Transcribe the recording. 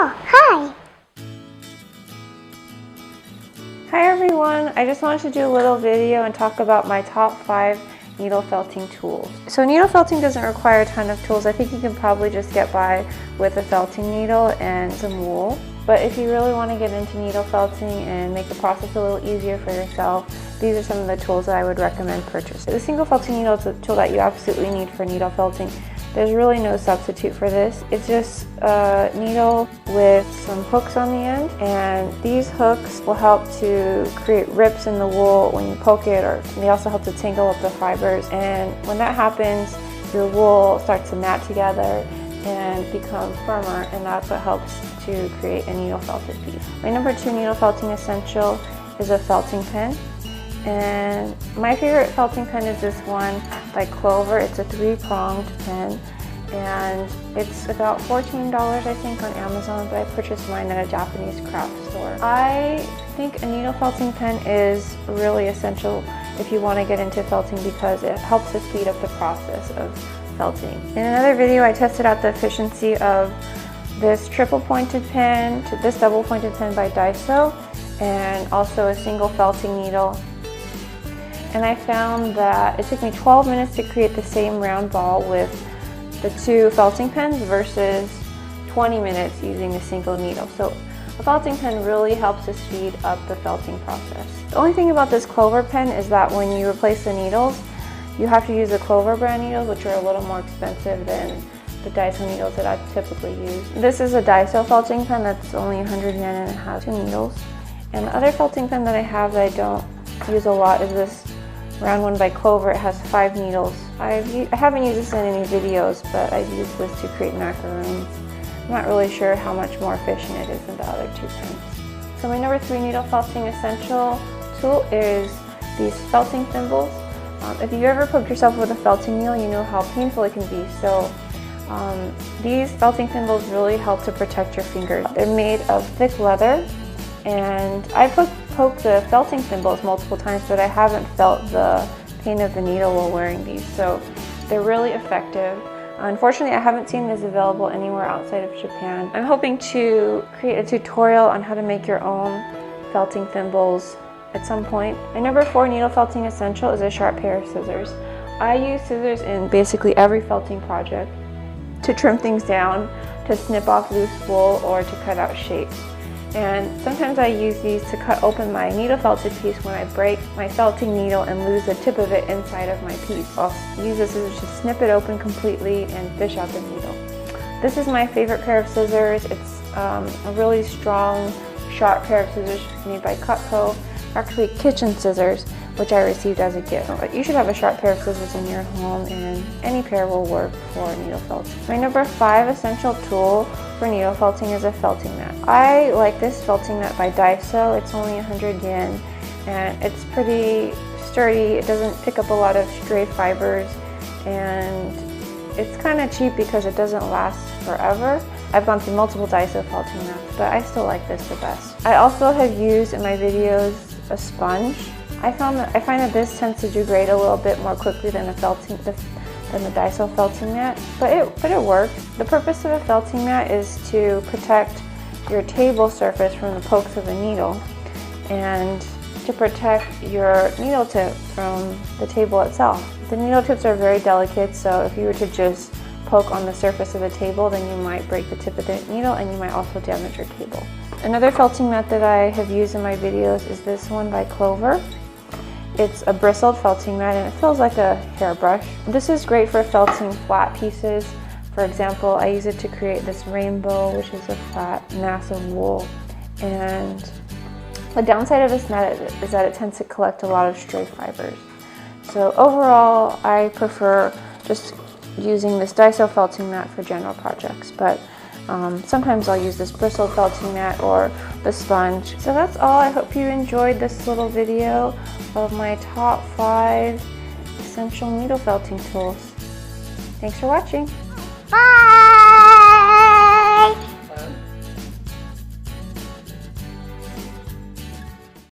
Oh, hi! Hi everyone, I just wanted to do a little video and talk about my top 5 needle felting tools. So needle felting doesn't require a ton of tools. I think you can probably just get by with a felting needle and some wool. But if you really want to get into needle felting and make the process a little easier for yourself, these are some of the tools that I would recommend purchasing. The single felting needle is a tool that you absolutely need for needle felting. There's really no substitute for this. It's just a needle with some hooks on the end, and these hooks will help to create rips in the wool when you poke it, or they also help to tangle up the fibers. And when that happens, your wool starts to mat together and become firmer, and that's what helps to create a needle felted piece. My number 2 needle felting essential is a felting pen. And my favorite felting pen is this one by Clover. It's a 3-pronged pen, and it's about $14 I think on Amazon, but I purchased mine at a Japanese craft store. I think a needle felting pen is really essential if you want to get into felting because it helps to speed up the process of felting. In another video I tested out the efficiency of this triple pointed pen to this double pointed pen by Daiso, and also a single felting needle. And I found that it took me 12 minutes to create the same round ball with the 2 felting pens versus 20 minutes using a single needle. So a felting pen really helps to speed up the felting process. The only thing about this Clover pen is that when you replace the needles, you have to use the Clover brand needles, which are a little more expensive than the Daiso needles that I typically use. This is a Daiso felting pen that's only 100 yen and it has 2 needles. And the other felting pen that I have that I don't use a lot is this round one by Clover. It has 5 needles. I haven't used this in any videos, but I've used this to create macaroons. I'm not really sure how much more efficient it is than the other 2 pens. So my number 3 needle felting essential tool is these felting thimbles. If you ever poked yourself with a felting needle, you know how painful it can be. So these felting thimbles really help to protect your fingers. They're made of thick leather, and I poked the felting thimbles multiple times, but I haven't felt the pain of the needle while wearing these, so they're really effective. Unfortunately, I haven't seen this available anywhere outside of Japan. I'm hoping to create a tutorial on how to make your own felting thimbles at some point. My number 4 needle felting essential is a sharp pair of scissors. I use scissors in basically every felting project to trim things down, to snip off loose wool, or to cut out shapes. And sometimes I use these to cut open my needle felted piece when I break my felting needle and lose the tip of it inside of my piece. I'll use the scissors to snip it open completely and fish out the needle. This is my favorite pair of scissors. It's a really strong, sharp pair of scissors made by Cutco. Actually kitchen scissors, which I received as a gift. You should have a sharp pair of scissors in your home, and any pair will work for needle felting. My number 5 essential tool for needle felting is a felting mat. I like this felting mat by Daiso. It's only 100 yen, and it's pretty sturdy. It doesn't pick up a lot of stray fibers, and it's kind of cheap because it doesn't last forever. I've gone through multiple Daiso felting mats, but I still like this the best. I also have used in my videos a sponge. I find that this tends to degrade a little bit more quickly than the Daiso felting mat, but it works. The purpose of a felting mat is to protect your table surface from the pokes of a needle, and to protect your needle tip from the table itself. The needle tips are very delicate, so if you were to just poke on the surface of the table, then you might break the tip of the needle, and you might also damage your table. Another felting mat that I have used in my videos is this one by Clover. It's a bristled felting mat, and it feels like a hairbrush. This is great for felting flat pieces. For example, I use it to create this rainbow, which is a flat mass of wool. And the downside of this mat is that it tends to collect a lot of stray fibers. So overall, I prefer just using this Daiso felting mat for general projects, but sometimes I'll use this bristled felting mat or the sponge. So that's all. I hope you enjoyed this little video of my top 5 essential needle felting tools. Thanks for watching. Bye!